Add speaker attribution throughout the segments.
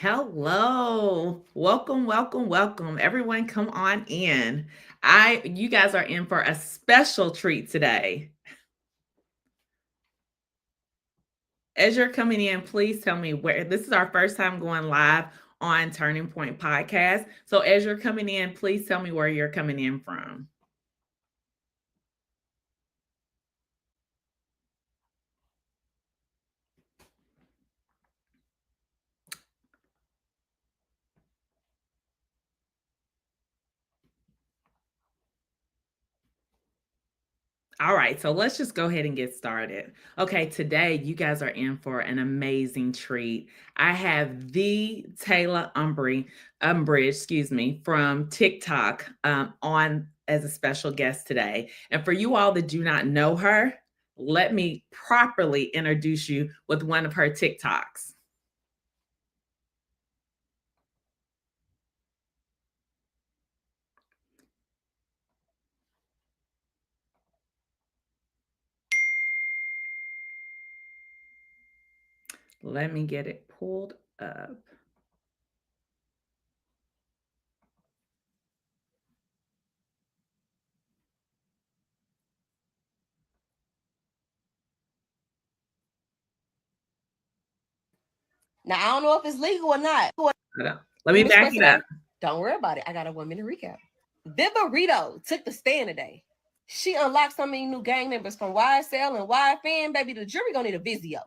Speaker 1: Hello. Welcome, welcome, welcome. Everyone come on in. You guys are in for a special treat today. As you're coming in, please tell me where this is our first time going live on Turning Point Podcast. So as you're coming in, please tell me where you're coming in from. All right, so let's just go ahead and get started. Okay, today you guys are in for an amazing treat. I have the Umbridge, from TikTok on as a special guest today. And for you all that do not know her, let me properly introduce you with one of her TikToks. Let me get it pulled up.
Speaker 2: Now, I don't know if it's legal or not.
Speaker 1: Let me back it up.
Speaker 2: Don't worry about it. I got a 1 minute recap. Vivarito took the stand today. She unlocked so many new gang members from YSL and YFN. Baby, the jury gonna need a Vizio.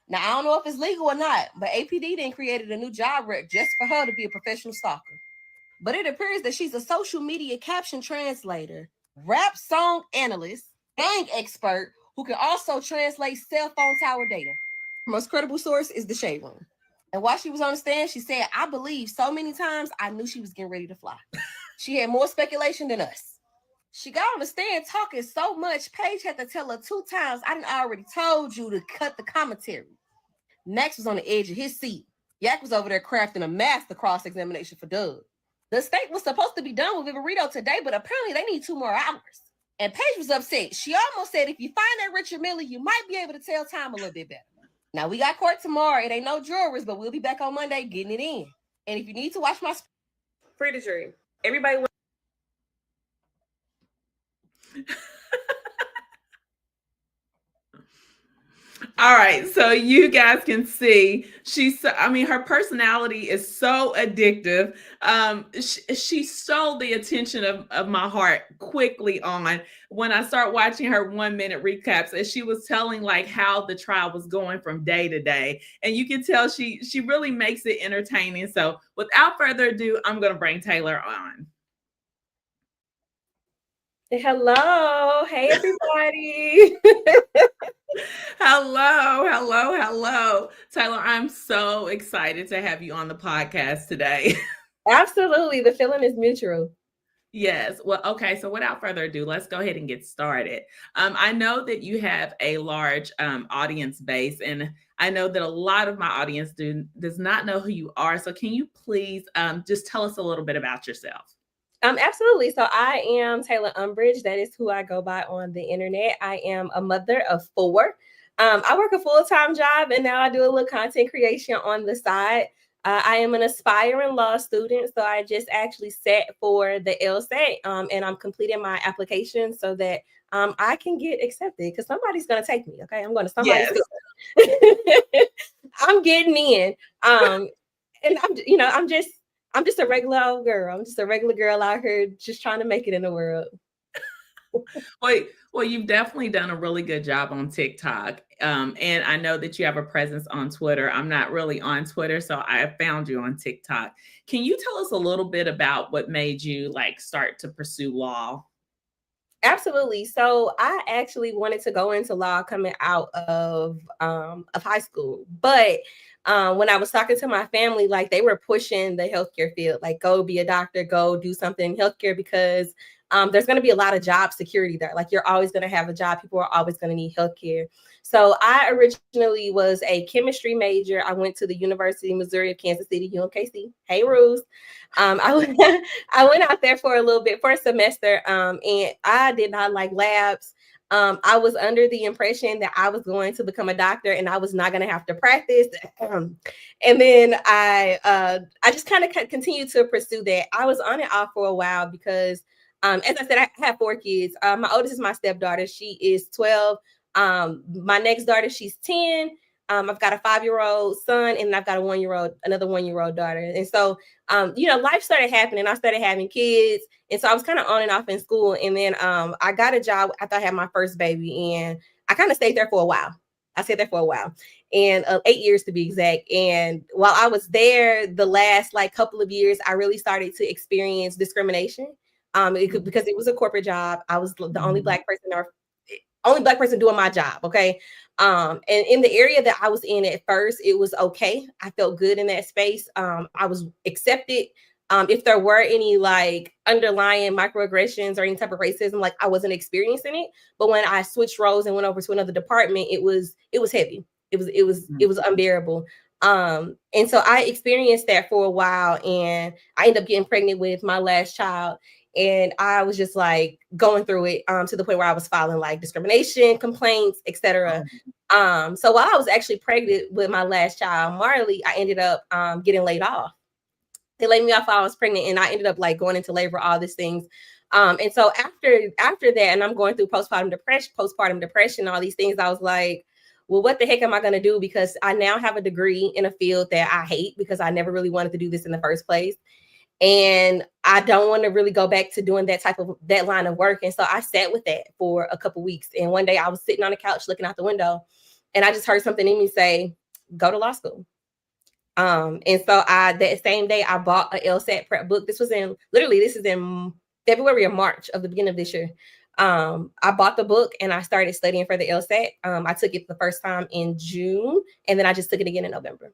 Speaker 2: Now, I don't know if it's legal or not, but APD then created a new job rec just for her to be a professional stalker. But it appears that she's a social media caption translator, rap song analyst, gang expert who can also translate cell phone tower data. Most credible source is the Shade Room. And while she was on the stand, she said, I believe so many times I knew she was getting ready to fly. She had more speculation than us. She got on the stand talking so much, Paige had to tell her 2 times, I done already told you to cut the commentary. Max was on the edge of his seat. Yak was over there crafting a master cross-examination for Doug. The state was supposed to be done with Vivarito today, but apparently they need 2 more hours. And Paige was upset. She almost said, if you find that Richard Miller, you might be able to tell time a little bit better. Now, we got court tomorrow. It ain't no jurors, but we'll be back on Monday getting it in. And if you need to watch my... Free the jury. Everybody...
Speaker 1: All right, so you guys can see her personality is so addictive. She stole the attention of my heart quickly on when I start watching her 1 minute recaps, as she was telling like how the trial was going from day to day, and you can tell she really makes it entertaining. So without further ado, I'm going to bring Taylor on.
Speaker 2: Hello. Hey, everybody.
Speaker 1: Hello. Taylor, I'm so excited to have you on the podcast today.
Speaker 2: Absolutely. The feeling is mutual.
Speaker 1: Yes. Well, okay. So without further ado, let's go ahead and get started. I know that you have a large audience base, and I know that a lot of my audience does not know who you are. So can you please just tell us a little bit about yourself?
Speaker 2: Absolutely. So I am Taylor Umbridge. That is who I go by on the internet. I am a mother of 4. I work a full-time job, and now I do a little content creation on the side. I am an aspiring law student, so I just actually sat for the LSAT, and I'm completing my application so that I can get accepted, because somebody's going to take me. Okay, I'm going to somebody's. Yes. I'm getting in, and I'm just a regular old girl. I'm just a regular girl out here just trying to make it in the world.
Speaker 1: Well, you've definitely done a really good job on TikTok. And I know that you have a presence on Twitter. I'm not really on Twitter, so I found you on TikTok. Can you tell us a little bit about what made you start to pursue law?
Speaker 2: Absolutely. So I actually wanted to go into law coming out of high school, but when I was talking to my family, they were pushing the healthcare field, go be a doctor, go do something in healthcare, because there's going to be a lot of job security there. You're always going to have a job. People are always going to need healthcare. So I originally was a chemistry major. I went to the University of Missouri of Kansas City, UMKC. Hey, Ruse. I went out there for a little bit, for a semester, and I did not like labs. I was under the impression that I was going to become a doctor and I was not going to have to practice. And then I just kind of continued to pursue that. I was on and off for a while because, as I said, I have 4 kids. My oldest is my stepdaughter. She is 12. My next daughter, she's 10. I've got a 5-year-old son, and I've got another 1-year-old daughter. And so, life started happening. I started having kids. And so I was kind of on and off in school. And then I got a job after I had my first baby. And I kind of stayed there for a while. And 8 years to be exact. And while I was there, the last couple of years, I really started to experience discrimination. Because it was a corporate job. I was the only Black person doing my job. Okay. And in the area that I was in at first, it was okay. I felt good in that space. I was accepted. If there were any underlying microaggressions or any type of racism, I wasn't experiencing it. But when I switched roles and went over to another department, it was heavy. It was unbearable. And so I experienced that for a while, and I ended up getting pregnant with my last child. And I was just going through it to the point where I was filing discrimination complaints, etc. So while I was actually pregnant with my last child, Marley, I ended up getting laid off. They laid me off while I was pregnant, and I ended up going into labor, all these things. And so after that, and I'm going through postpartum depression, all these things, I was like, well, what the heck am I going to do? Because I now have a degree in a field that I hate because I never really wanted to do this in the first place. And I don't want to really go back to doing that line of work. And so I sat with that for a couple weeks. And one day I was sitting on the couch looking out the window, and I just heard something in me say, go to law school. And so that same day I bought a LSAT prep book. This is in February or March of the beginning of this year. I bought the book and I started studying for the LSAT. I took it the first time in June, and then I just took it again in November.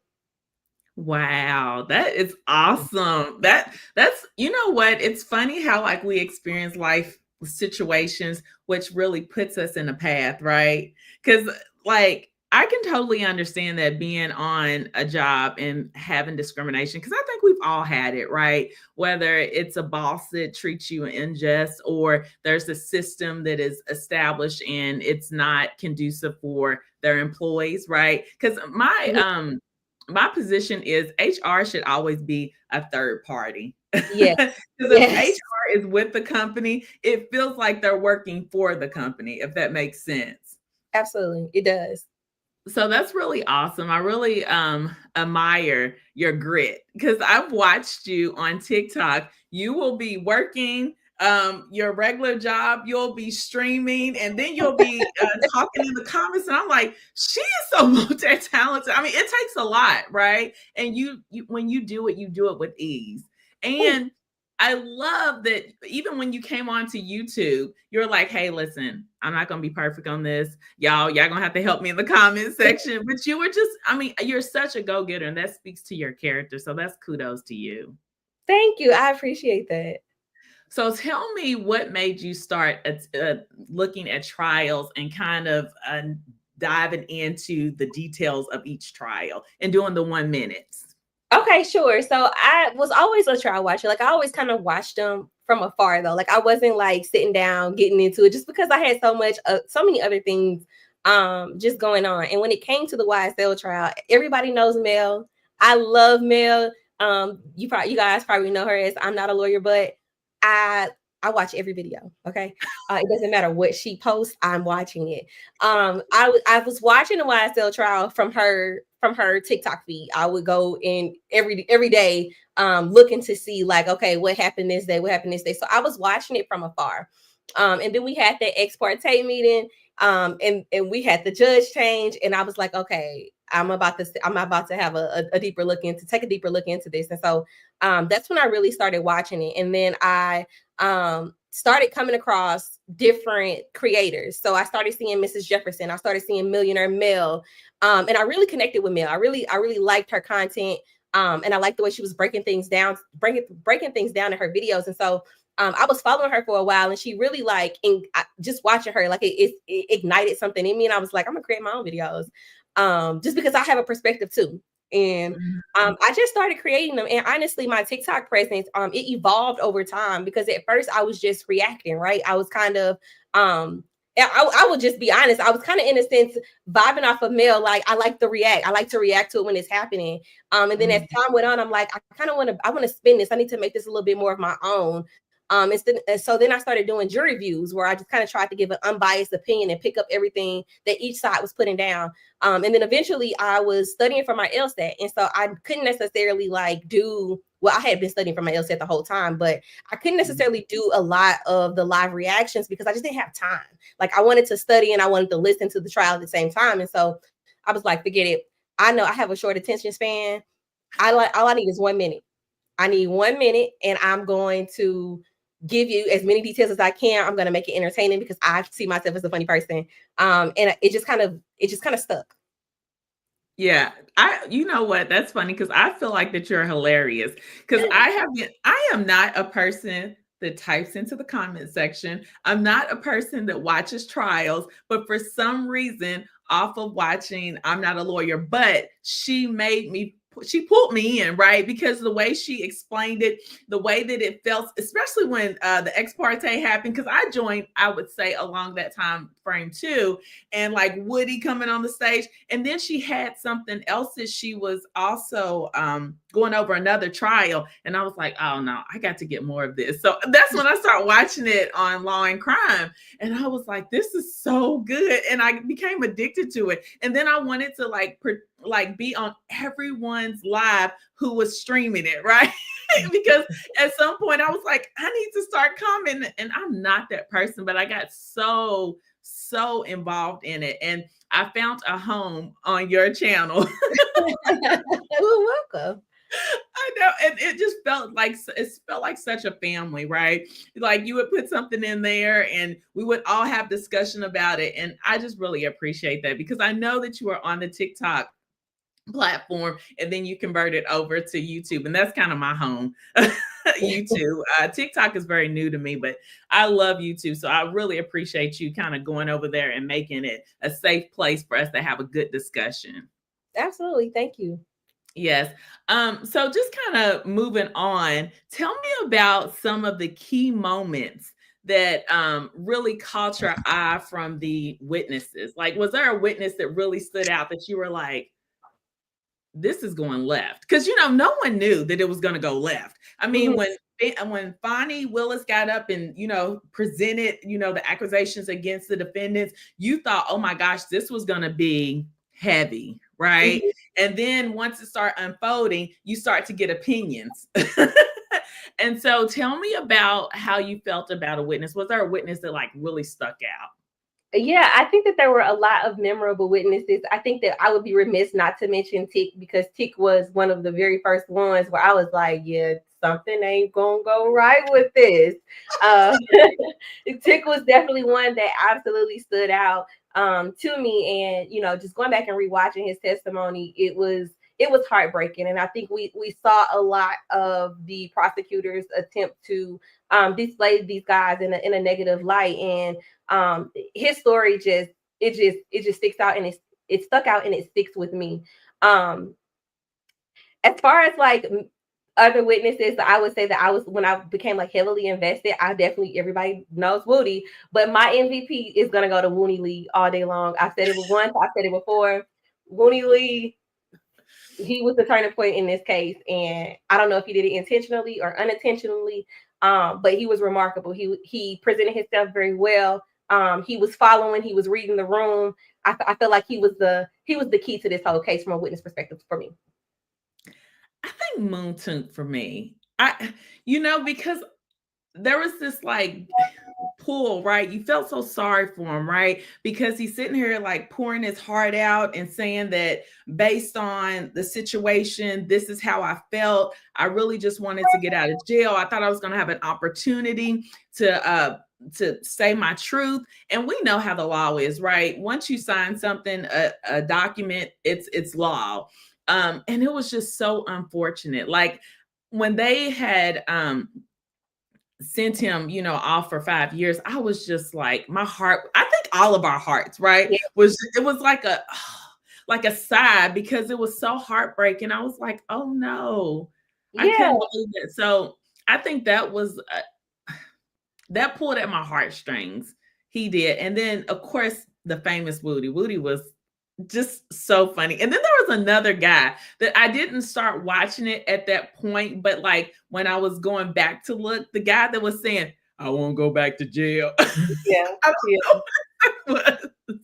Speaker 1: Wow, that is awesome. That's you know what? It's funny how we experience life situations which really puts us in a path, right? Because I can totally understand that being on a job and having discrimination, because I think we've all had it, right? Whether it's a boss that treats you unjust, or there's a system that is established and it's not conducive for their employees, right? Because my position is HR should always be a third party.
Speaker 2: Yeah.
Speaker 1: Because if HR is with the company, it feels like they're working for the company, if that makes sense.
Speaker 2: Absolutely. It does.
Speaker 1: So that's really awesome. I really admire your grit, because I've watched you on TikTok. You will be working your regular job, you'll be streaming, and then you'll be talking in the comments, and I'm like, she is so multi-talented. I mean, it takes a lot, right? And you when you do it with ease. And I love that even when you came onto YouTube, you're like, hey, listen, I'm not going to be perfect on this. Y'all going to have to help me in the comment section. But you were just, you're such a go-getter, and that speaks to your character. So that's kudos to you.
Speaker 2: Thank you. I appreciate that.
Speaker 1: So tell me, what made you start looking at trials and kind of diving into the details of each trial and doing the 1 minutes?
Speaker 2: Okay, sure. So I was always a trial watcher. I always kind of watched them from afar, though. I wasn't sitting down, getting into it, just because I had so many other things just going on. And when it came to the YSL trial, everybody knows Mel. I love Mel. You guys probably know her as I'm Not a Lawyer, but I watch every video. Okay. It doesn't matter what she posts, I'm watching it. I was watching the YSL trial from her TikTok feed. I would go in every day, looking to see okay, what happened this day? So I was watching it from afar. And then we had the ex parte meeting, and we had the judge change, and I was like, okay, I'm about to have a deeper look into this. And so that's when I really started watching it. And then I started coming across different creators. So I started seeing Mrs. Jefferson. I started seeing Millionaire Mel. And I really connected with Mel. I really liked her content. And I liked the way she was breaking things down in her videos. And so I was following her for a while, and she really just watching her, it ignited something in me. And I was like, I'm gonna create my own videos. Just because I have a perspective too. And I just started creating them. And honestly, my TikTok presence, it evolved over time, because at first I was just reacting, right? I was kind of, I would just be honest. I was kind of in a sense vibing off of Mel. Like I like to react. I like to react to it when it's happening. And then as time went on, I'm like, I kind of want to. I want to spin this. I need to make this a little bit more of my own. And so then I started doing jury views where I just kind of tried to give an unbiased opinion and pick up everything that each side was putting down. And then eventually I was studying for my LSAT. And so I couldn't necessarily like do, well, I had been studying for my LSAT the whole time, but I couldn't necessarily do a lot of the live reactions because I just didn't have time. Like I wanted to study and I wanted to listen to the trial at the same time. And so I was like, forget it. I know I have a short attention span. All I need is 1 minute. I need 1 minute and I'm going to give you as many details as I can. I'm going to make it entertaining because I see myself as a funny person. And it just kind of stuck.
Speaker 1: Yeah, you know what? That's funny because I feel like that you're hilarious. Because I am not a person that types into the comment section. I'm not a person that watches trials, but for some reason, off of watching I'm Not a Lawyer, but she pulled me in, right? Because the way she explained it, the way that it felt, especially when the ex parte happened, because I joined, I would say, along that time frame too, and like Woody coming on the stage. And then she had something else that she was also going over another trial. And I was like, oh no, I got to get more of this. So that's when I started watching it on Law and Crime. And I was like, this is so good. And I became addicted to it. And then I wanted to like be on everyone's live who was streaming it, right? Because at some point I was like, I need to start commenting. And I'm not that person, but I got so involved in it. And I found a home on your channel.
Speaker 2: You're welcome.
Speaker 1: I know, and it just felt like such a family, right? Like you would put something in there, and we would all have discussion about it, and I just really appreciate that because I know that you are on the TikTok platform, and then you convert it over to YouTube, and that's kind of my home. YouTube, TikTok is very new to me, but I love YouTube, so I really appreciate you kind of going over there and making it a safe place for us to have a good discussion.
Speaker 2: Absolutely, thank you.
Speaker 1: Yes. So just kind of moving on, tell me about some of the key moments that really caught your eye from the witnesses. Like, was there a witness that really stood out that you were like, this is going left? Because no one knew that it was going to go left. I mean, when Fonnie Willis got up and presented the accusations against the defendants, you thought, oh my gosh, this was going to be heavy, right? And then once it started unfolding, you start to get opinions. And so tell me about how you felt about a witness. Was there a witness that like really stuck out?
Speaker 2: Yeah, I think that there were a lot of memorable witnesses. I think that I would be remiss not to mention Tick because Tick was one of the very first ones where I was like, yeah, something ain't gonna go right with this. Tick was definitely one that absolutely stood out to me. And just going back and rewatching his testimony, it was heartbreaking. And I think we saw a lot of the prosecutors attempt to display these guys in a negative light. And his story just sticks out, and it stuck out and it sticks with me. As far as like other witnesses, I would say that when I became like heavily invested, everybody knows Woody, but my MVP is gonna go to Woony Lee all day long. I said it once, I said it before. Woony Lee, he was the turning point in this case, and I don't know if he did it intentionally or unintentionally, but he was remarkable. He presented himself very well. He was following, he was reading the room. I feel like he was the key to this whole case from a witness perspective for me.
Speaker 1: I think Moon Toonk for me. Because there was this like pull, right? You felt so sorry for him, right? Because he's sitting here like pouring his heart out and saying that based on the situation, this is how I felt. I really just wanted to get out of jail. I thought I was going to have an opportunity to say my truth. And we know how the law is, right? Once you sign something, a document, it's law. And it was just so unfortunate. Like when they had sent him, off for 5 years, I was just like, my heart, I think all of our hearts, right?
Speaker 2: Yeah.
Speaker 1: It was like a sigh because it was so heartbreaking. I was like, oh no, I couldn't believe it. So I think that was that pulled at my heartstrings, He did. And then, of course, the famous Woody. Woody was just so funny. And then there was another guy that I didn't start watching it at that point, but like when I was going back to look, the guy that was saying, I won't go back to jail.
Speaker 2: Yeah,
Speaker 1: I
Speaker 2: yeah.
Speaker 1: don't know what it was.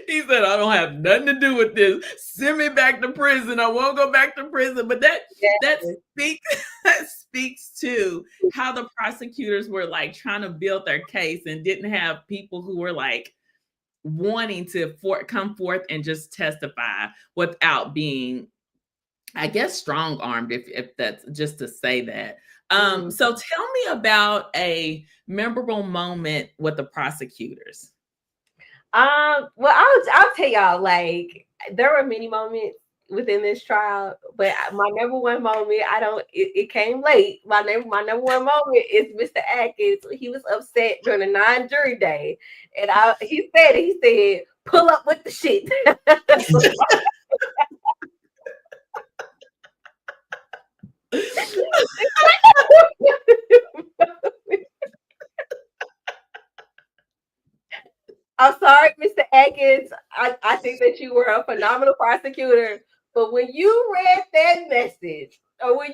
Speaker 1: He said, I don't have nothing to do with this. Send me back to prison. I won't go back to prison. But that
Speaker 2: Yes.
Speaker 1: speaks that speaks to how the prosecutors were like trying to build their case and didn't have people who were like wanting to come forth and just testify without being, I guess, strong armed, if that's just to say that.
Speaker 2: Mhm.
Speaker 1: So tell me about a memorable moment with the prosecutors.
Speaker 2: Well, I'll tell y'all, like, there were many moments within this trial, but my number one moment, it came late. My number one moment is Mr. Atkins. He was upset during the non-jury day. And he said, pull up with the shit. I'm sorry, Mr. Atkins. I think that you were a phenomenal prosecutor. But when you read that message, or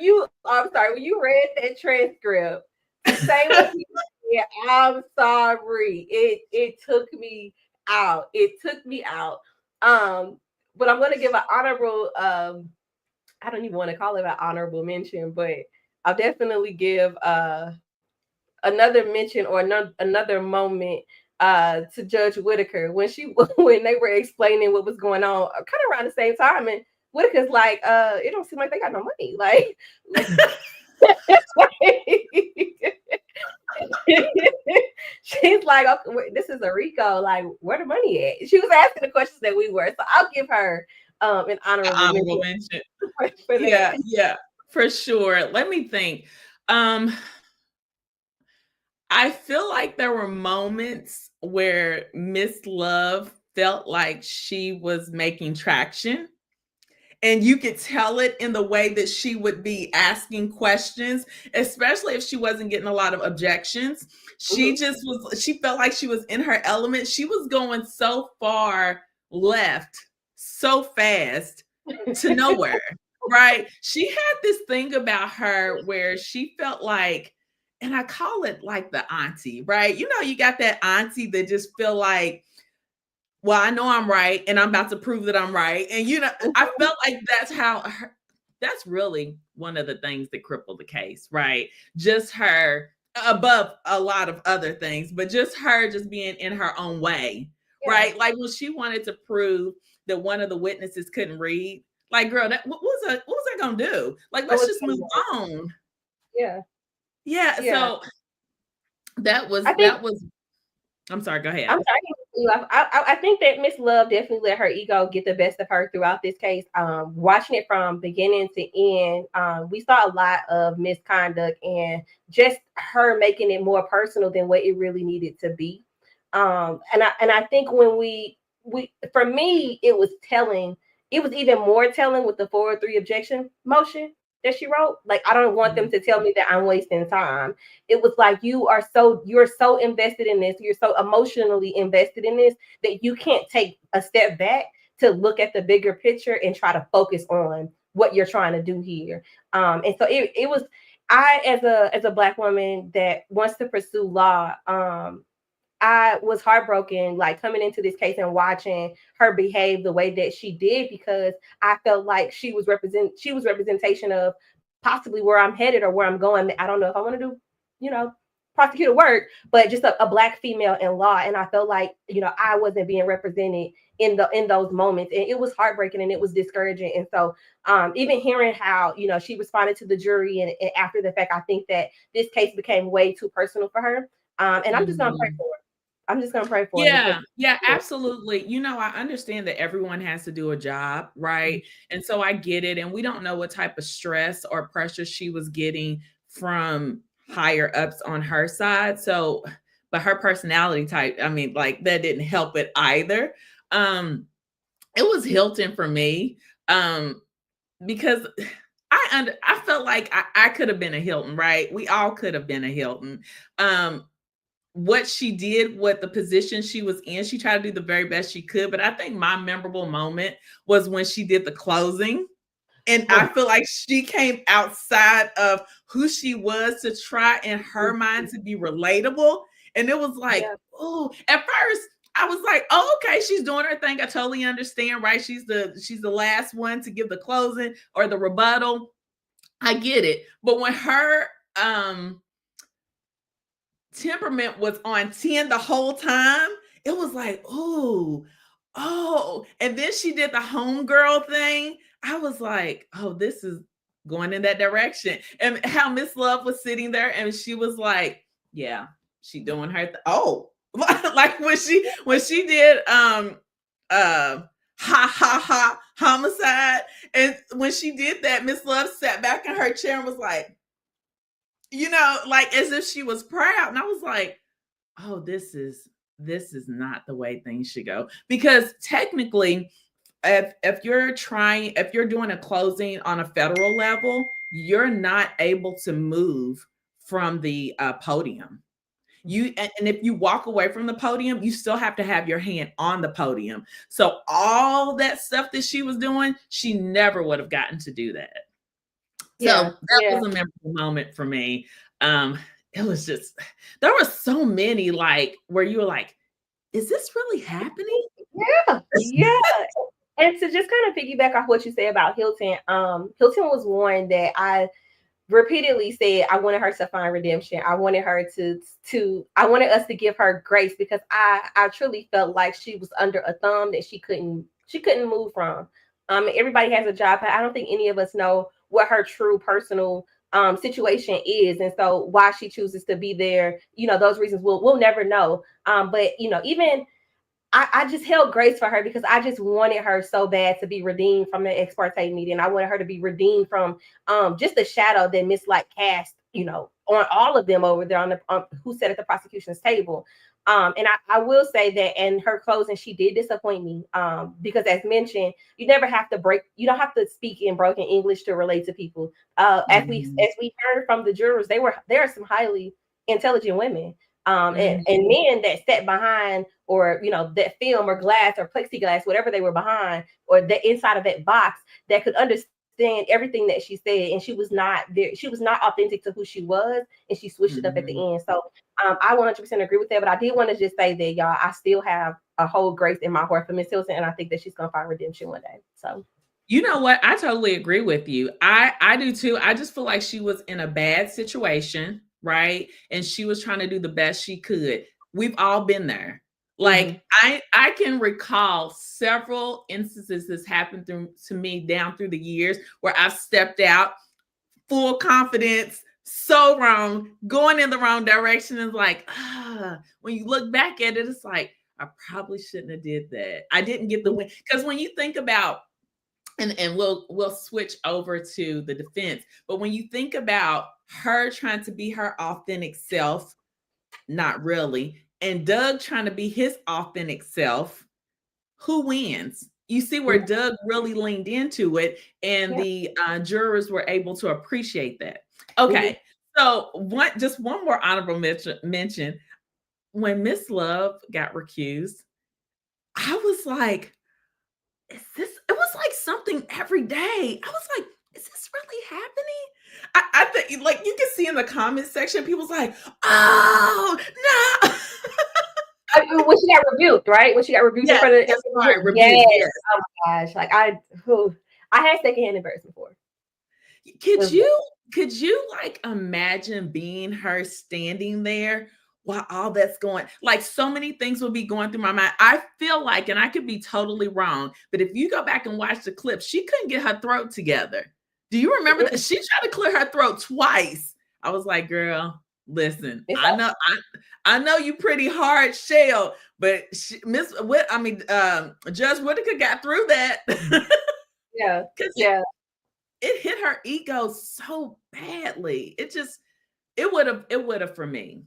Speaker 2: I'm sorry, when you read that transcript to say what he said, I'm sorry. It took me out. It took me out. Um, but I'm gonna give an honorable I don't even want to call it an honorable mention, but I'll definitely give another mention or another moment to Judge Whitaker when when they were explaining what was going on, kind of around the same time, and Whitaker's like, it don't seem like they got no money, like. She's like, okay, this is a Rico. Like, where the money at? She was asking the questions that we were, so I'll give her an honorable
Speaker 1: Honorable
Speaker 2: mention
Speaker 1: mention.
Speaker 2: for that.
Speaker 1: Yeah, for sure. Let me think. Um, I feel like there were moments where Miss Love felt like she was making traction. And you could tell it in the way that she would be asking questions, especially if she wasn't getting a lot of objections. She
Speaker 2: Mhm.
Speaker 1: just was, she felt like she was in her element. She was going so far left, so fast to nowhere, right? She had this thing about her where she felt like, and I call it like the auntie, right? You know, you got that auntie that just feel like, well, I know I'm right, and I'm about to prove that I'm right. And you know, I felt like that's how that's really one of the things that crippled the case, right? Just her above a lot of other things, but just her just being in her own way,
Speaker 2: Yeah,
Speaker 1: right? Like when she wanted to prove that one of the witnesses couldn't read, like, girl, what was that gonna do? Like,
Speaker 2: what
Speaker 1: let's
Speaker 2: was
Speaker 1: just
Speaker 2: going
Speaker 1: move
Speaker 2: on?
Speaker 1: on.
Speaker 2: Yeah,
Speaker 1: Yeah,
Speaker 2: yeah.
Speaker 1: so that was
Speaker 2: I think
Speaker 1: I'm sorry, go ahead.
Speaker 2: I'm sorry to cut you off. I think that Miss Love definitely let her ego get the best of her throughout this case. Watching it from beginning to end, we saw a lot of misconduct and just her making it more personal than what it really needed to be. And I think when we for me it was telling. It was even more telling with the 403 objection motion that she wrote. Like, I don't want them to tell me that I'm wasting time. It was like, you're so invested in this, you're so emotionally invested in this, that you can't take a step back to look at the bigger picture and try to focus on what you're trying to do here. And so it was, I, as a black woman that wants to pursue law, I was heartbroken, like, coming into this case and watching her behave the way that she did, because I felt like she was representation of possibly where I'm headed or where I'm going. I don't know if I want to do, you know, prosecutor work, but just a black female in law. And I felt like, I wasn't being represented in those moments. And it was heartbreaking and it was discouraging. And so even hearing how, she responded to the jury and after the fact, I think that this case became way too personal for her. And I'm just gonna pray
Speaker 1: Mhm.
Speaker 2: for her. I'm just gonna pray for her because
Speaker 1: Yeah, yeah, absolutely. You know, I understand that everyone has to do a job, right? And so I get it. And we don't know what type of stress or pressure she was getting from higher ups on her side. So, but her personality type, I mean, like that didn't help it either. Um, it was Hilton for me. Because I felt like I could have been a Hilton, right? We all could have been a Hilton. Um, what she did, what the position she was in, she tried to do the very best she could. But I think my memorable moment was when she did the closing. And I feel like she came outside of who she was to try in her mind to be relatable. And it was like, oh, at first I was like, oh, okay, she's doing her thing. I totally understand, right? She's the last one to give the closing or the rebuttal. I get it. But when her temperament was on 10 the whole time, it was like, oh. And then she did the homegirl thing. I was like, oh, this is going in that direction. And how Miss Love was sitting there and she was like, yeah, she doing her like when she did ha ha ha homicide. And when she did that, Miss Love sat back in her chair and was like, like as if she was proud. And I was like, oh, this is not the way things should go. Because technically, if you're doing a closing on a federal level, you're not able to move from the podium. And if you walk away from the podium, you still have to have your hand on the podium. So all that stuff that she was doing, she never would have gotten to do that. So that was a memorable moment for me. It was just, there were so many like where you were like, is this really happening?
Speaker 2: Yeah. And to just kind of piggyback off what you said about Hilton, Hilton was one that I repeatedly said I wanted her to find redemption. I wanted her I wanted us to give her grace because I truly felt like she was under a thumb that she couldn't move from. Everybody has a job. I don't think any of us know what her true personal situation is, and so why she chooses to be there. Those reasons we'll never know. But even I just held grace for her because I just wanted her so bad to be redeemed from the ex parte meeting. And I wanted her to be redeemed from just the shadow that Miss Light cast, on all of them over there on the who sat at the prosecution's table. And I will say that in her closing, she did disappoint me because, as mentioned, you don't have to speak in broken English to relate to people. As we heard from the jurors, there are some highly intelligent women. And men that sat behind or, that film or glass or plexiglass, whatever they were behind, or the inside of that box that could understand everything that she said. And she was not there. She was not authentic to who she was. And she switched it up at the end. So I 100% agree with that. But I did want to just say that, y'all, I still have a whole grace in my heart for Miss Hilton. And I think that she's going to find redemption one day. So.
Speaker 1: You know what? I totally agree with you. I do too. I just feel like she was in a bad situation, right? And she was trying to do the best she could. We've all been there. Like I can recall several instances this happened to me down through the years where I've stepped out full confidence, so wrong, going in the wrong direction. And like, when you look back at it, it's like, I probably shouldn't have did that. I didn't get the win. Because when you think about and we'll switch over to the defense. But when you think about her trying to be her authentic self, not really, and Doug trying to be his authentic self, who wins? You see where Doug really leaned into it, and the jurors were able to appreciate that. Okay, so just one more honorable mention. When Miss Love got recused, I was like, it was like something every day. I was like, is this really happening? I think, like, you can see in the comment section, people's like, oh no.
Speaker 2: When she got rebuked, right? When she got rebuked in front of
Speaker 1: yes.
Speaker 2: Oh my gosh. Like I had secondhand embarrassment before.
Speaker 1: Could you like imagine being her standing there while all that's going, like so many things will be going through my mind. I feel like, and I could be totally wrong, but if you go back and watch the clip, she couldn't get her throat together. Do you remember that? She tried to clear her throat twice. I was like, girl, listen, I know you pretty hard shell, but Judge Whitaker got through that.
Speaker 2: Yeah.
Speaker 1: It hit her ego so badly. It would have for me.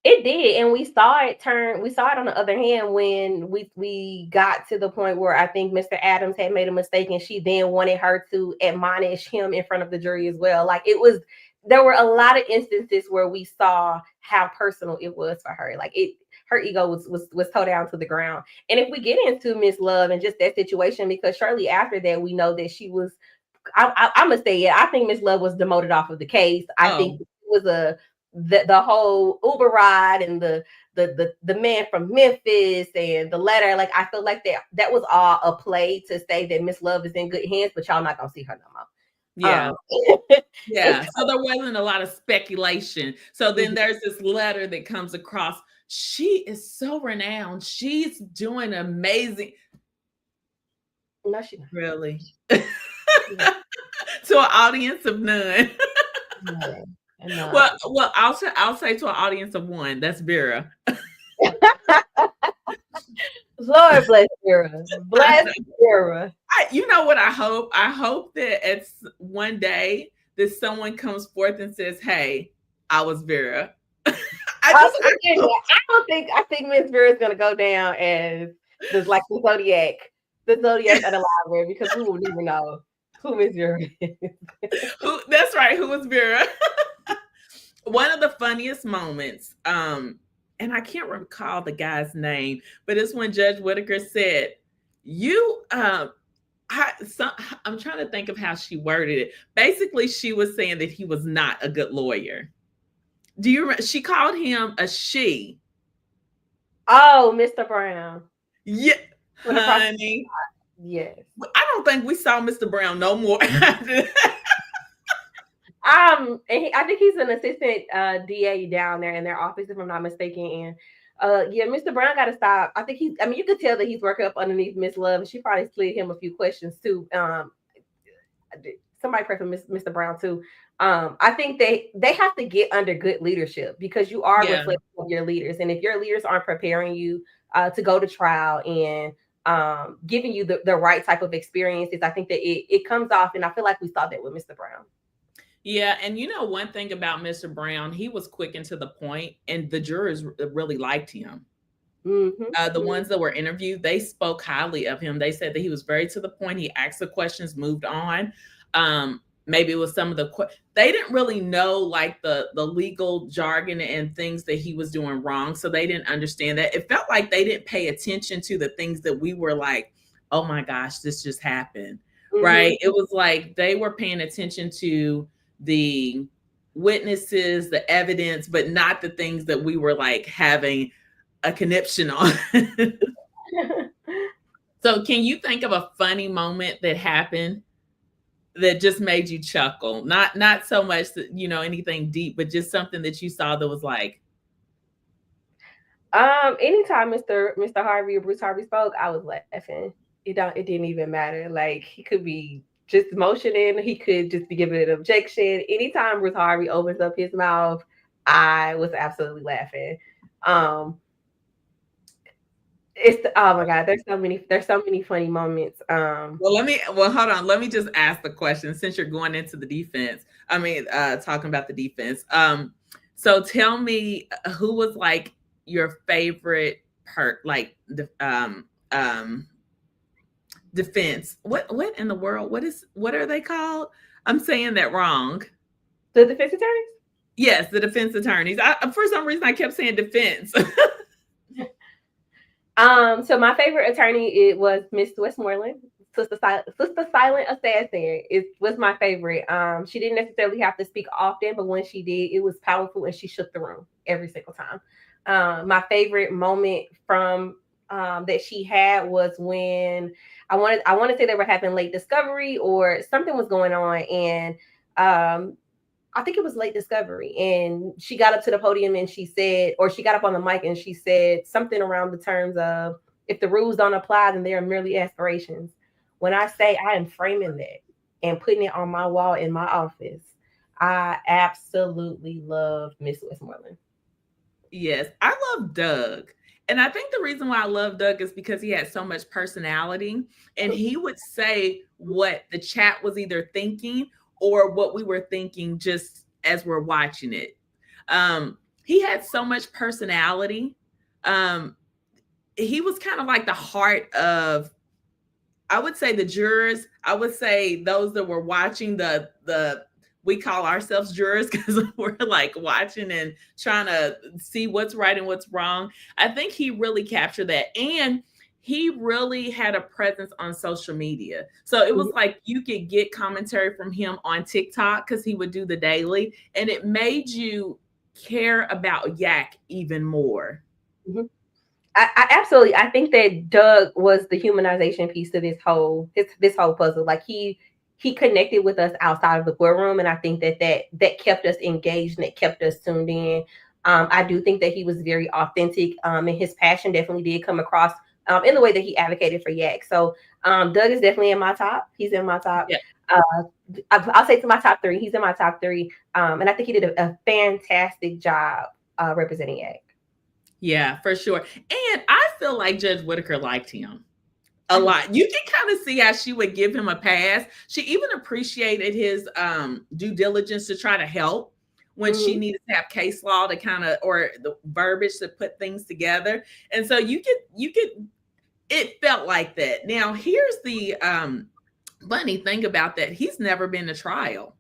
Speaker 2: It did, and we saw it turn. We saw it on the other hand when we got to the point where I think Mr. Adams had made a mistake, and she then wanted her to admonish him in front of the jury as well. Like it was, there were a lot of instances where we saw how personal it was for her. Like it, her ego was towed down to the ground. And if we get into Miss Love and just that situation, because shortly after that, we know that she was. I'm gonna say it. I think Miss Love was demoted off of the case. I think
Speaker 1: Oh,
Speaker 2: it was the whole Uber ride and the man from Memphis and the letter. Like I feel like that was all a play to say that Miss Love is in good hands, but y'all not gonna see her no
Speaker 1: yeah.
Speaker 2: more.
Speaker 1: Yeah. So there wasn't a lot of speculation. So then there's this letter that comes across. She is so renowned. She's doing amazing.
Speaker 2: No, she not.
Speaker 1: Really? To an audience of none.
Speaker 2: No, no.
Speaker 1: Well, I'll say to an audience of one. That's Vera.
Speaker 2: Lord bless Vera. Bless Vera.
Speaker 1: You know what I hope? I hope that it's one day that someone comes forth and says, "Hey, I was Vera."
Speaker 2: I think Miss Vera is gonna go down as the Zodiac of the library because we will never know who Miss Vera is.
Speaker 1: That's right. Who was Vera? One of the funniest moments, and I can't recall the guy's name, but it's when Judge Whitaker said, "You, I'm trying to think of how she worded it. Basically, she was saying that he was not a good lawyer. Do you remember? She called him a she.
Speaker 2: Oh, Mr. Brown.
Speaker 1: Yeah, honey.
Speaker 2: Yes.
Speaker 1: I don't think we saw Mr. Brown no more.
Speaker 2: And I think he's an assistant DA down there in their office, if I'm not mistaken. And yeah, Mr. Brown got to stop. I think I mean, you could tell that he's working up underneath Miss Love, and she probably slid him a few questions too. Somebody pray for Mr. Brown too. I think they have to get under good leadership because you are reflecting of your leaders, and if your leaders aren't preparing you to go to trial and giving you the right type of experiences, I think that it comes off, and I feel like we saw that with Mr. Brown.
Speaker 1: Yeah, and you know one thing about Mr. Brown, he was quick and to the point, and the jurors really liked him. The ones that were interviewed, they spoke highly of him. They said that he was very to the point. He asked the questions, moved on. Maybe it was some of they didn't really know like the legal jargon and things that he was doing wrong, so they didn't understand that. It felt like they didn't pay attention to the things that we were like, oh my gosh, this just happened, right? It was like they were paying attention to the witnesses, the evidence, but not the things that we were like having a conniption on. So can you think of a funny moment that happened that just made you chuckle? Not so much that, you know, anything deep, but just something that you saw that was like,
Speaker 2: anytime Mr. Harvey or Bruce Harvey spoke, I was laughing. It didn't even matter. Like he could be just motioning, he could just be giving an objection. Anytime Bruce Harvey opens up his mouth, I was absolutely laughing. Oh my god, there's so many funny moments.
Speaker 1: well, hold on, let me just ask the question since you're going into the defense. I mean, talking about the defense. So tell me, who was like your favorite defense? What in the world? What are they called? I'm saying that wrong.
Speaker 2: The defense attorneys?
Speaker 1: Yes, the defense attorneys. For some reason I kept saying defense.
Speaker 2: So my favorite attorney, it was Miss Westmoreland. Sister Silent Assassin was my favorite. She didn't necessarily have to speak often, but when she did, it was powerful and she shook the room every single time. My favorite moment from that she had was when I want to say they were having late discovery or something was going on, and I think it was late discovery, and she got up to the podium and she said, or she got up on the mic and she said something around the terms of, if the rules don't apply, then they are merely aspirations. When I say I am framing that and putting it on my wall in my office, I absolutely love Miss Westmoreland.
Speaker 1: Yes, I love Doug. And I think the reason why I love Doug is because he had so much personality, and he would say what the chat was either thinking or what we were thinking just as we're watching it. he had so much personality. Um, he was kind of like the heart of, I would say, the jurors. I would say those that were watching the we call ourselves jurors because we're like watching and trying to see what's right and what's wrong. I think he really captured that. And he really had a presence on social media. So it was like you could get commentary from him on TikTok because he would do the daily, and it made you care about Yak even more.
Speaker 2: Mhm. I absolutely, I think that Doug was the humanization piece to this whole puzzle. Like he connected with us outside of the courtroom, and I think that kept us engaged and it kept us tuned in. I do think that he was very authentic, and his passion definitely did come across in the way that he advocated for Yak. So Doug is definitely in my top. He's in my top.
Speaker 1: Yeah.
Speaker 2: I'll say to my top three. He's in my top three, and I think he did a fantastic job representing Yak.
Speaker 1: Yeah, for sure. And I feel like Judge Whitaker liked him a lot. You can kind of see how she would give him a pass. She even appreciated his due diligence to try to help when she needed to have case law to kind of, or the verbiage to put things together. And so you could it felt like that. Now, here's the funny thing about that. He's never been to trial.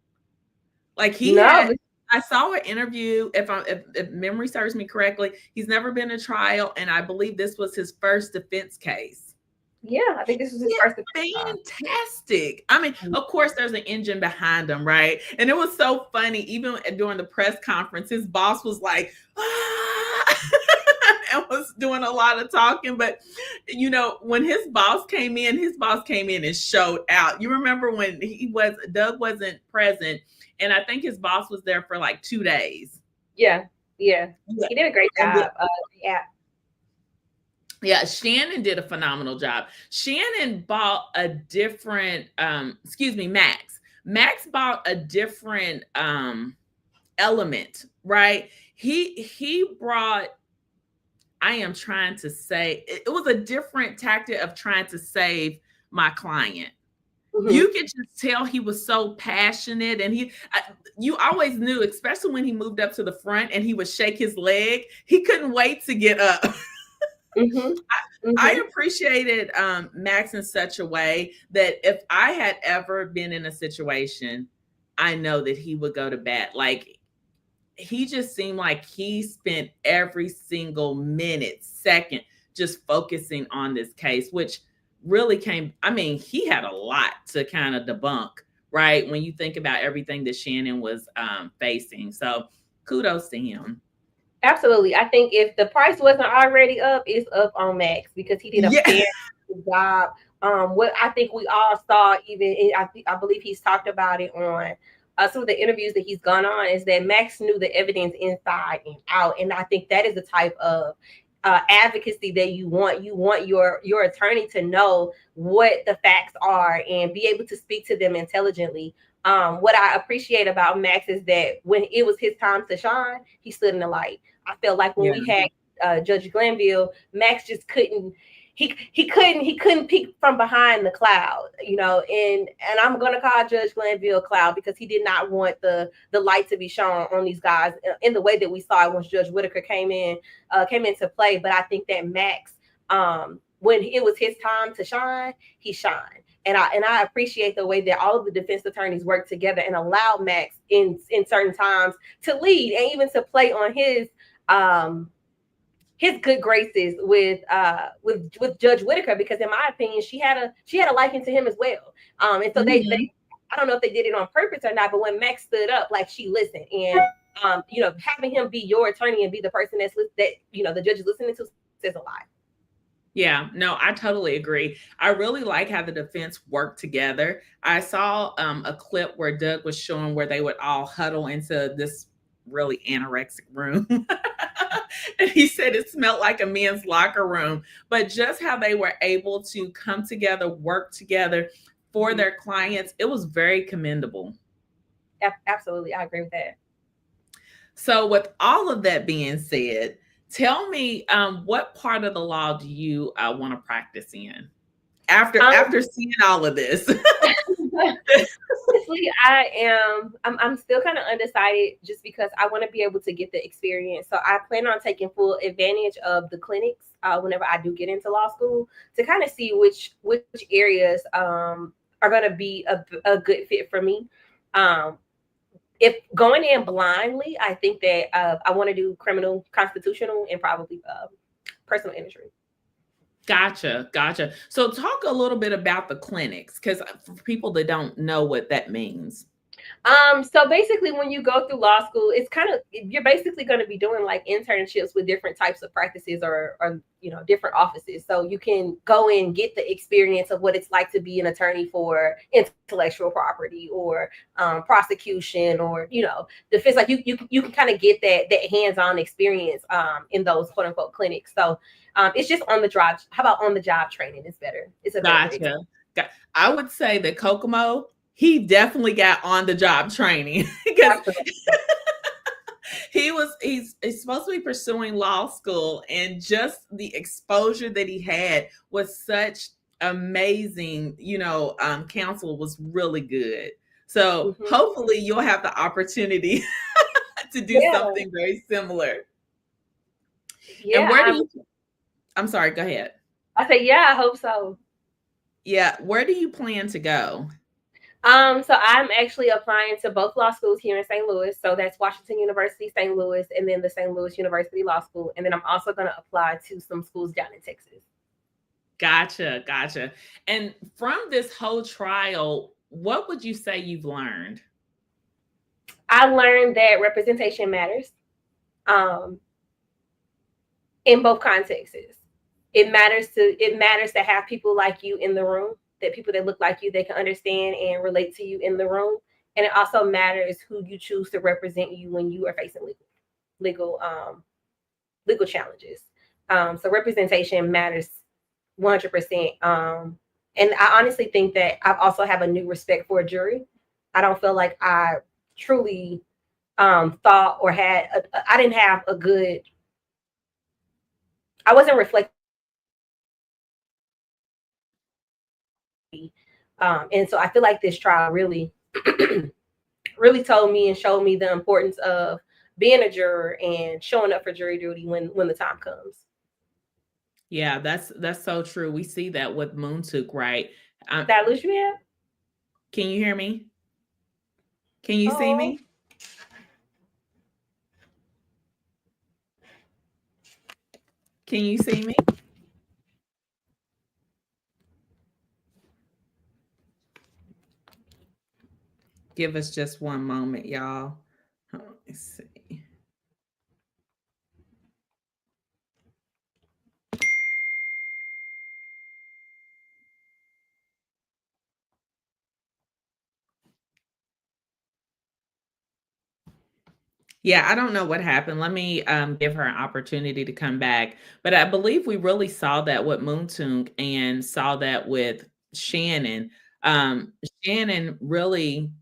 Speaker 1: Like he had, I saw an interview, if memory serves me correctly, he's never been to trial, and I believe this was his first defense case.
Speaker 2: Yeah, I think this was his first defense.
Speaker 1: Fantastic. I mean, of course, there's an engine behind him, right? And it was so funny, even during the press conference, his boss was like, ah! and was doing a lot of talking. But you know, when his boss came in and showed out. You remember when Doug wasn't present, and I think his boss was there for like 2 days.
Speaker 2: Yeah. He did a great job.
Speaker 1: Yeah, Shannon did a phenomenal job. Shannon bought a different, Max. Max bought a different element, right? He brought, I am trying to say, it was a different tactic of trying to save my client. You could just tell he was so passionate, and you always knew, especially when he moved up to the front and he would shake his leg, he couldn't wait to get up. I appreciated Max in such a way that if I had ever been in a situation, I know that he would go to bat. Like, he just seemed like he spent every single minute, second, just focusing on this case, which really he had a lot to kind of debunk, right? When you think about everything that Shannon was facing. So kudos to him.
Speaker 2: Absolutely. I think if the price wasn't already up, it's up on Max because he did a fantastic job. What I think we all saw, I believe he's talked about it on some of the interviews that he's gone on, is that Max knew the evidence inside and out. And I think that is the type of advocacy that you want. You want your attorney to know what the facts are and be able to speak to them intelligently. What I appreciate about Max is that when it was his time to shine, he stood in the light. I felt like when we had Judge Glanville, Max just couldn't. He couldn't peek from behind the cloud, you know, and I'm gonna call Judge Glanville cloud because he did not want the light to be shown on these guys in the way that we saw it once Judge Whitaker came into play. But I think that Max, when it was his time to shine, he shined. And I appreciate the way that all of the defense attorneys worked together and allowed Max in certain times to lead and even to play on his good graces with Judge Whitaker, because in my opinion, she had a liking to him as well. And so they I don't know if they did it on purpose or not, but when Max stood up, like, she listened. And having him be your attorney and be the person that the judge is listening to says a lot.
Speaker 1: Yeah, no, I totally agree. I really like how the defense worked together. I saw a clip where Doug was showing where they would all huddle into this really anorexic room. And he said it smelled like a men's locker room, but just how they were able to come together, work together for their clients, it was very commendable.
Speaker 2: Absolutely. I agree with that.
Speaker 1: So with all of that being said, tell me, what part of the law do you want to practice in after seeing all of this?
Speaker 2: Honestly, I'm still kind of undecided just because I want to be able to get the experience. So I plan on taking full advantage of the clinics whenever I do get into law school to kind of see which areas are going to be a good fit for me. Um, if going in blindly, I think that I want to do criminal, constitutional, and probably personal injury.
Speaker 1: Gotcha. So talk a little bit about the clinics, because for people that don't know what that means.
Speaker 2: So basically, when you go through law school, it's kind of you're basically going to be doing like internships with different types of practices or different offices. So you can go and get the experience of what it's like to be an attorney for intellectual property or prosecution or defense. Like you can kind of get that hands-on experience in those quote unquote clinics. So it's just on the job. How about on the job training? Is better. It's a better way
Speaker 1: Gotcha. I would say that Kokomo, he definitely got on the job training because he's supposed to be pursuing law school, and just the exposure that he had was such amazing, counsel was really good. So hopefully you'll have the opportunity to do something very similar.
Speaker 2: Yeah.
Speaker 1: And where do you, I'm sorry, go ahead.
Speaker 2: I say, yeah, I hope so.
Speaker 1: Yeah. Where do you plan to go?
Speaker 2: So I'm actually applying to both law schools here in St. Louis. So that's Washington University, St. Louis, and then the St. Louis University Law School. And then I'm also going to apply to some schools down in Texas.
Speaker 1: Gotcha. And from this whole trial, what would you say you've learned?
Speaker 2: I learned that representation matters in both contexts. It matters to have people like you in the room, that people that look like you, they can understand and relate to you in the room. And it also matters who you choose to represent you when you are facing legal challenges. So representation matters 100%. And I honestly think that I also have a new respect for a jury. I don't feel like I truly thought or I didn't have a good, I wasn't reflecting. And so I feel like this trial really, really told me and showed me the importance of being a juror and showing up for jury duty when the time comes.
Speaker 1: Yeah, that's so true. We see that with Moontook, right?
Speaker 2: Did I lose you yet?
Speaker 1: Can you hear me? Can you see me? Can you see me? Give us just one moment, y'all. Let's see. Yeah, I don't know what happened. Let me give her an opportunity to come back. But I believe we really saw that with Moontook and saw that with Shannon. Shannon really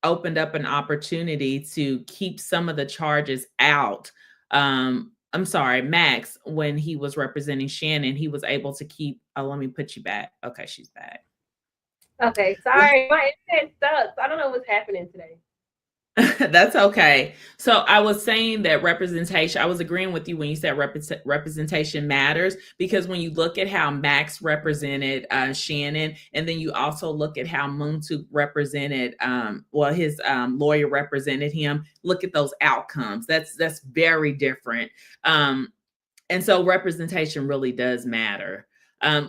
Speaker 1: opened up an opportunity to keep some of the charges out. I'm sorry, Max, when he was representing Shannon, he was able to keep. Oh, let me put you back. Okay, she's back.
Speaker 2: Okay, sorry. My internet sucks. I don't know what's happening today.
Speaker 1: That's okay. So I was saying that representation, I was agreeing with you when you said representation matters, because when you look at how Max represented Shannon, and then you also look at how Moontook represented, his lawyer represented him, look at those outcomes. That's very different. And so representation really does matter.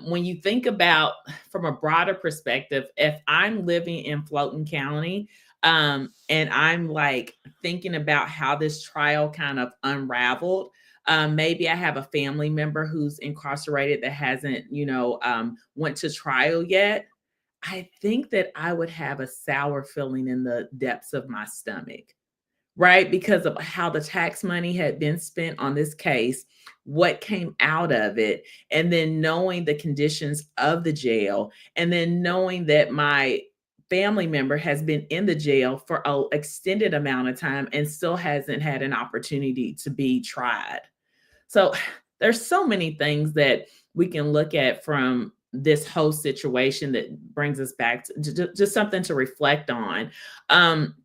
Speaker 1: When you think about from a broader perspective, if I'm living in Floating County, and I'm like thinking about how this trial kind of unraveled. Maybe I have a family member who's incarcerated that hasn't, went to trial yet. I think that I would have a sour feeling in the depths of my stomach, right? Because of how the tax money had been spent on this case, what came out of it, and then knowing the conditions of the jail, and then knowing that my family member has been in the jail for an extended amount of time and still hasn't had an opportunity to be tried. So there's so many things that we can look at from this whole situation that brings us back to just something to reflect on. Um,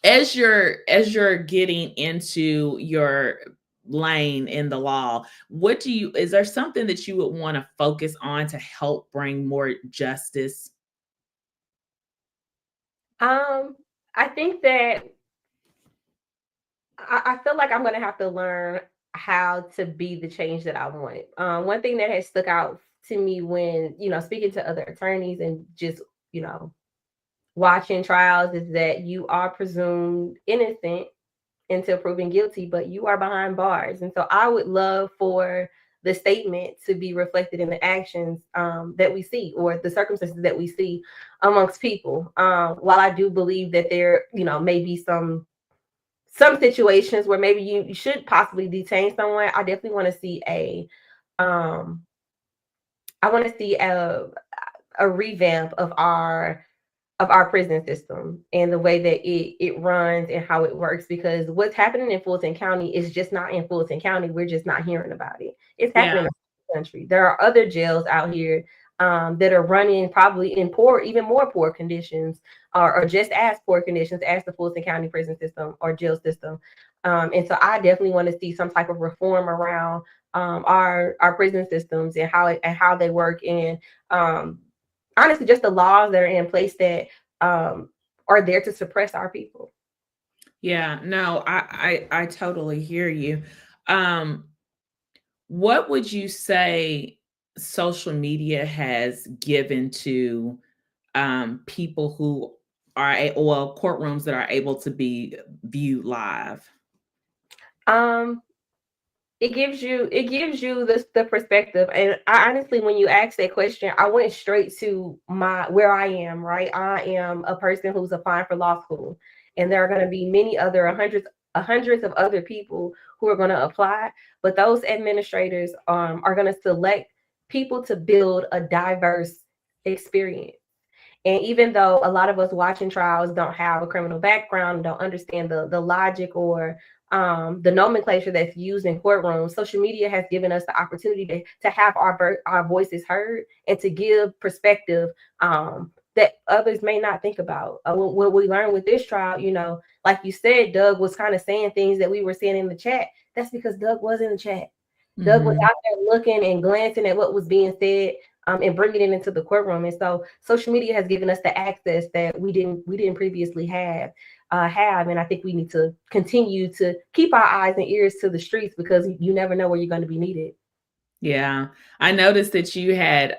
Speaker 1: as you're getting into your lane in the law, what do you is there something that you would want to focus on to help bring more justice?
Speaker 2: Um, I think that I feel like I'm gonna have to learn how to be the change that I want. One thing that has stuck out to me when, speaking to other attorneys and just, you know, watching trials is that you are presumed innocent until proven guilty, but you are behind bars. And so I would love for the statement to be reflected in the actions that we see, or the circumstances that we see amongst people. While I do believe that there, may be some situations where maybe you should possibly detain someone, I definitely want to see um I want to see a revamp of our prison system and the way that it runs and how it works, because what's happening in Fulton County is just not in Fulton County. We're just not hearing about it. It's
Speaker 1: Yeah.
Speaker 2: happening across the country. There are other jails out here that are running probably in poor, even more poor conditions, or just as poor conditions as the Fulton County prison system or jail system. And so I definitely want to see some type of reform around our prison systems and how they work, and honestly, just the laws that are in place that are there to suppress our people.
Speaker 1: Yeah, no, I totally hear you. Um, what would you say social media has given to people who well, courtrooms that are able to be viewed live?
Speaker 2: Um, it gives you the perspective. And I honestly, when you asked that question, I went straight to my where I am, right? I am a person who's applying for law school, and there are going to be many other hundreds of other people who are going to apply, but those administrators are going to select people to build a diverse experience. And even though a lot of us watching trials don't have a criminal background, don't understand the logic or the nomenclature that's used in courtrooms, social media has given us the opportunity to have our voices heard and to give perspective that others may not think about. What we learned with this trial, like you said, Doug was kind of saying things that we were seeing in the chat. That's because Doug was in the chat. Doug was
Speaker 1: Mhm.
Speaker 2: out there looking and glancing at what was being said, and bringing it into the courtroom. And so social media has given us the access that we didn't previously have. And I think we need to continue to keep our eyes and ears to the streets, because you never know where you're going to be needed.
Speaker 1: Yeah. I noticed that you had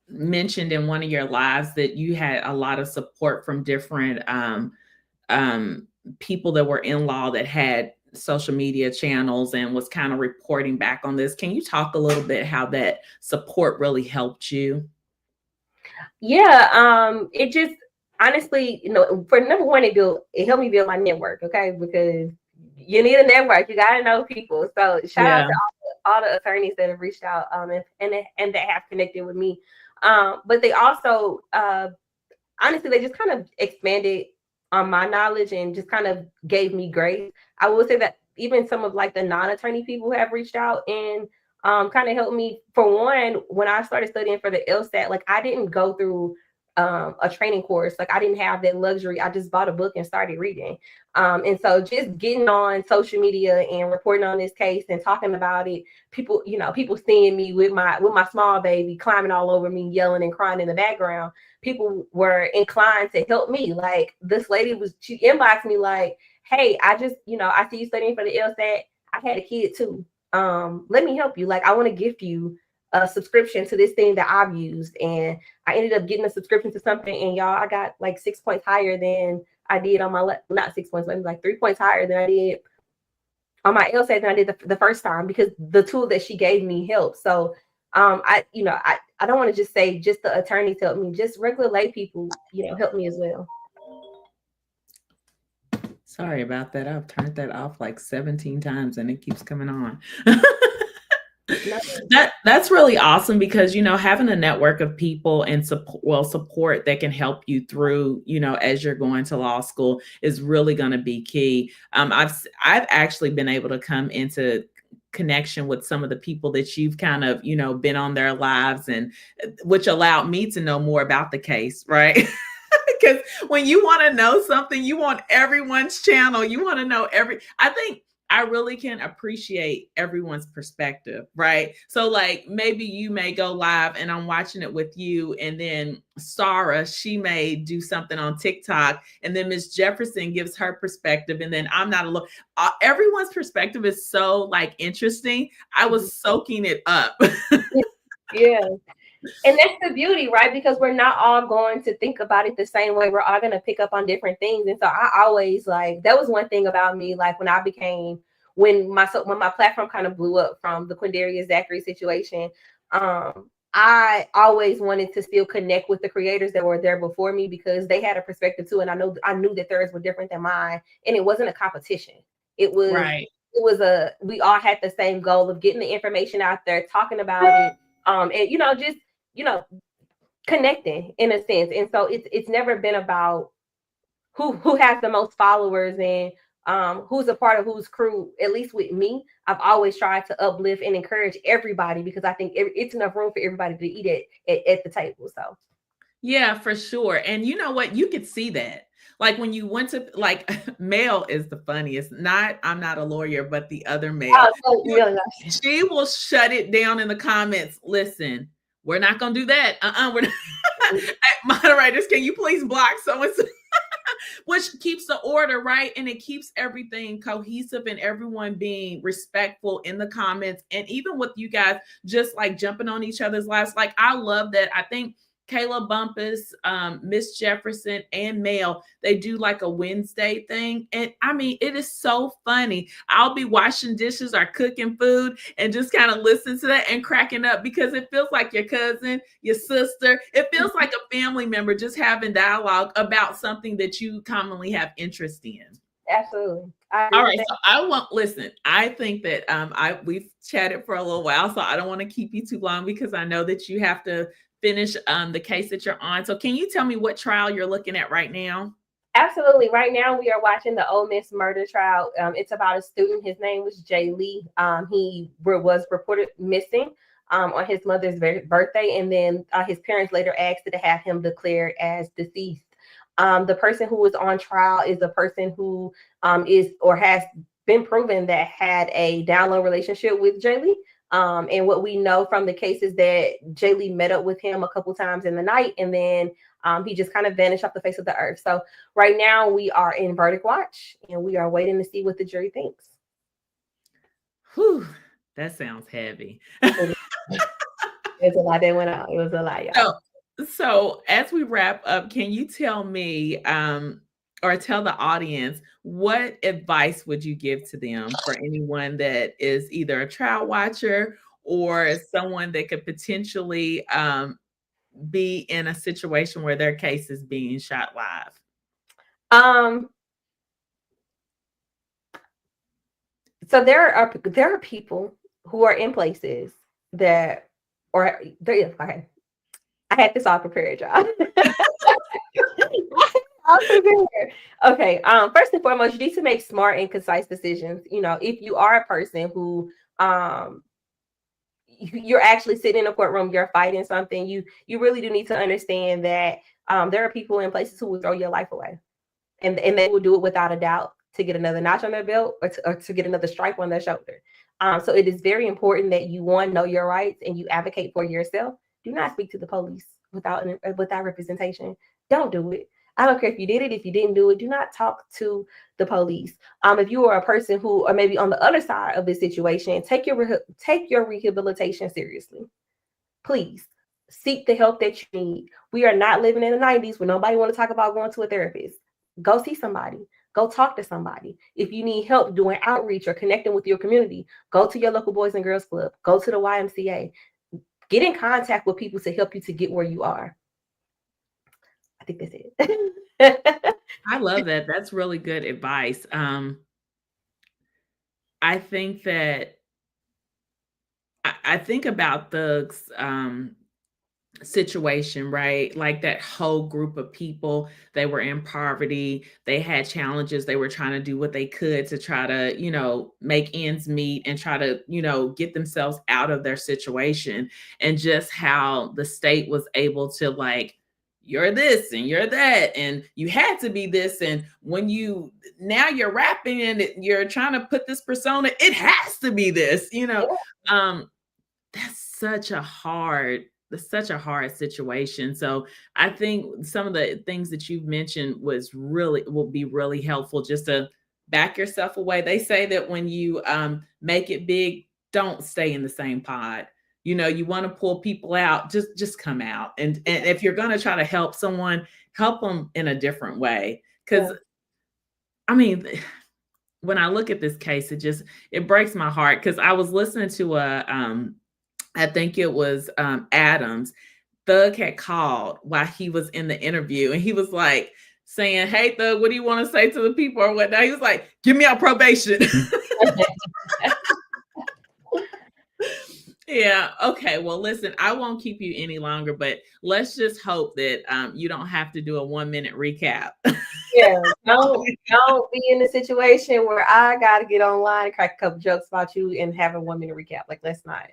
Speaker 1: mentioned in one of your lives that you had a lot of support from different um, people that were in law that had social media channels and was kind of reporting back on this. Can you talk a little bit how that support really helped you?
Speaker 2: Yeah, it just honestly, for number one, it helped me build my network, okay? Because you need a network, you gotta know people. So shout out
Speaker 1: Yeah.
Speaker 2: to all the attorneys that have reached out, and that have connected with me. But they also honestly, they just kind of expanded on my knowledge and just kind of gave me grace. I will say that even some of like the non-attorney people have reached out and kind of helped me. For one, when I started studying for the LSAT, like I didn't go through a training course. Like I didn't have that luxury. I just bought a book and started reading. And so just getting on social media and reporting on this case and talking about it, people seeing me with my small baby climbing all over me, yelling and crying in the background, people were inclined to help me. Like this lady she inboxed me like, hey, I just, I see you studying for the LSAT. I had a kid too. Let me help you. Like, I want to gift you a subscription to this thing that I've used. And I ended up getting a subscription to something. And y'all, I got like 6 points higher than I did on my, not 6 points, maybe like 3 points higher than I did on my LSAT than I did the first time, because the tool that she gave me helped. So I don't want to just say just the attorneys help me, just regular lay people, help me as well.
Speaker 1: Sorry about that. I've turned that off like 17 times and it keeps coming on.
Speaker 2: No.
Speaker 1: That's really awesome because having a network of people and support that can help you through as you're going to law school is really going to be key. I've actually been able to come into connection with some of the people that you've kind of, been on their lives, and which allowed me to know more about the case, right? Because when you want to know something, you want everyone's channel. You want to know I think I really can appreciate everyone's perspective, right? So, like, maybe you may go live and I'm watching it with you, and then Sarah, she may do something on TikTok, and then Miss Jefferson gives her perspective, and then I'm not alone. Everyone's perspective is so like interesting. I was soaking it up.
Speaker 2: Yeah. And that's the beauty, right? Because we're not all going to think about it the same way. We're all going to pick up on different things. And so I always like, that was one thing about me, like when my platform kind of blew up from the Quindaria Zachary situation, I always wanted to still connect with the creators that were there before me, because they had a perspective too. And I knew that theirs were different than mine. And it wasn't a competition. It was,
Speaker 1: Right.
Speaker 2: we all had the same goal of getting the information out there, talking about it. And just, connecting in a sense. And so it's never been about who has the most followers and who's a part of whose crew. At least with me, I've always tried to uplift and encourage everybody, because I think it's enough room for everybody to eat at the table. So
Speaker 1: Yeah, for sure. And you know what? You could see that. Like when you went to like Mel is the funniest. Not I'm not a lawyer, but the other Mel. She will shut it down in the comments. Listen, we're not gonna do that. We're not. Moderators, can you please block so and so? Which keeps the order, right? And it keeps everything cohesive and everyone being respectful in the comments. And even with you guys just like jumping on each other's lives. Like I love that. I think Kayla Bumpus, Miss Jefferson, and Mel, they do like a Wednesday thing. And I mean, it is so funny. I'll be washing dishes or cooking food and just kind of listen to that and cracking up, because it feels like your cousin, your sister. It feels like a family member just having dialogue about something that you commonly have interest in.
Speaker 2: absolutely.
Speaker 1: All right, so I think that we've chatted for a little while, so I don't want to keep you too long, because I know that you have to finish the case that you're on. So can you tell me what trial you're looking at right now?
Speaker 2: Absolutely. Right now, we are watching the Ole Miss murder trial. It's about a student. His name was Jay Lee. He was reported missing on his mother's birthday, and then his parents later asked to have him declared as deceased. The person who was on trial is a person who is or has been proven that had a down low relationship with Jay Lee. And what we know from the case is that Jay Lee met up with him a couple times in the night, and then he just kind of vanished off the face of the earth. So right now we are in verdict watch, and we are waiting to see what the jury thinks.
Speaker 1: Whew, that sounds heavy.
Speaker 2: There's a lot that went out. It was a lot, y'all.
Speaker 1: So as we wrap up, can you tell me or tell the audience, what advice would you give to them for anyone that is either a trial watcher or someone that could potentially be in a situation where their case is being shot live?
Speaker 2: So there are people who are in places that, or there. Okay, I had this all prepared, y'all. Okay. First and foremost, you need to make smart and concise decisions. If you are a person who you're actually sitting in a courtroom, you're fighting something, you really do need to understand that there are people in places who will throw your life away, and they will do it without a doubt to get another notch on their belt, or to get another stripe on their shoulder. So it is very important that you, one, know your rights and you advocate for yourself. Do not speak to the police without representation. Don't do it. I don't care if you did it, if you didn't do it. Do not talk to the police. If you are a person who, or maybe on the other side of this situation, take your rehabilitation seriously. Please seek the help that you need. We are not living in the 90s where nobody want to talk about going to a therapist. Go see somebody. Go talk to somebody. If you need help doing outreach or connecting with your community, go to your local Boys and Girls Club. Go to the YMCA. Get in contact with people to help you to get where you are. I think that's
Speaker 1: it. I love that. That's really good advice. I think that I think about thugs situation, right? Like that whole group of people, they were in poverty, they had challenges, they were trying to do what they could to try to, make ends meet and try to, get themselves out of their situation. And just how the state was able to, like, you're this and you're that and you had to be this, and when you now you're rapping and you're trying to put this persona, it has to be this,
Speaker 2: Yeah.
Speaker 1: um that's such a hard situation. So I think some of the things that you've mentioned will be really helpful, just to back yourself away. They say that when you make it big, don't stay in the same pod. You want to pull people out, just come out. And if you're going to try to help someone, help them in a different way. Cuz
Speaker 2: Yeah.
Speaker 1: I mean, when I look at this case, it breaks my heart, cuz I was listening to I think it was Adams. Thug had called while he was in the interview, and he was like saying, "Hey, Thug, what do you want to say to the people or whatnot?" He was like, "Give me out probation." Yeah. Okay. Well, listen, I won't keep you any longer, but let's just hope that you don't have to do a 1 minute recap.
Speaker 2: Yeah, don't be in a situation where I gotta get online and crack a couple jokes about you and have a 1 minute recap. Like, let's not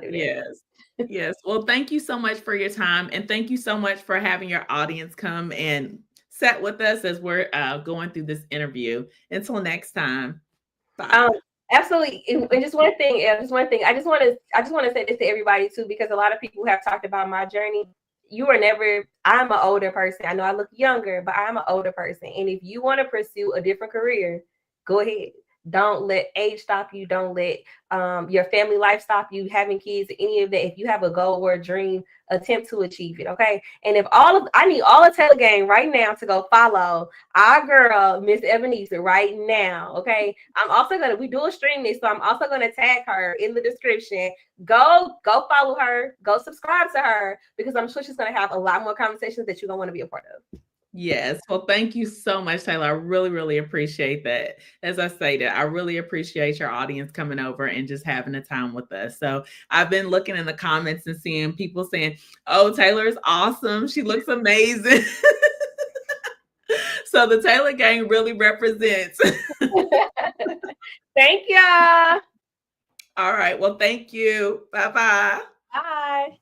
Speaker 2: do that.
Speaker 1: Yes. Yes. Well, thank you so much for your time. And thank you so much for having your audience come and sit with us as we're going through this interview. Until next time. Bye.
Speaker 2: Um, Absolutely. And just one thing, just one thing. I just want to say this to everybody too, because a lot of people have talked about my journey. You are never. I'm an older person. I know I look younger, but I'm an older person. And if you want to pursue a different career, go ahead. Don't let age stop you. Don't let your family life stop you. Having kids, any of that. If you have a goal or a dream, attempt to achieve it. Okay. And if I need all of Taylor Gang right now to go follow our girl, Miss Ebenezer, right now. Okay. We do a stream this, so I'm also gonna tag her in the description. Go follow her, go subscribe to her, because I'm sure she's gonna have a lot more conversations that you're gonna want to be a part of.
Speaker 1: Yes. Well, thank you so much, Taylor. I really, really appreciate that. As I stated, I really appreciate your audience coming over and just having a time with us. So I've been looking in the comments and seeing people saying, "Oh, Taylor is awesome. She looks amazing." So the Taylor Gang really represents.
Speaker 2: Thank y'all.
Speaker 1: All right. Well, thank you. Bye bye.
Speaker 2: Bye.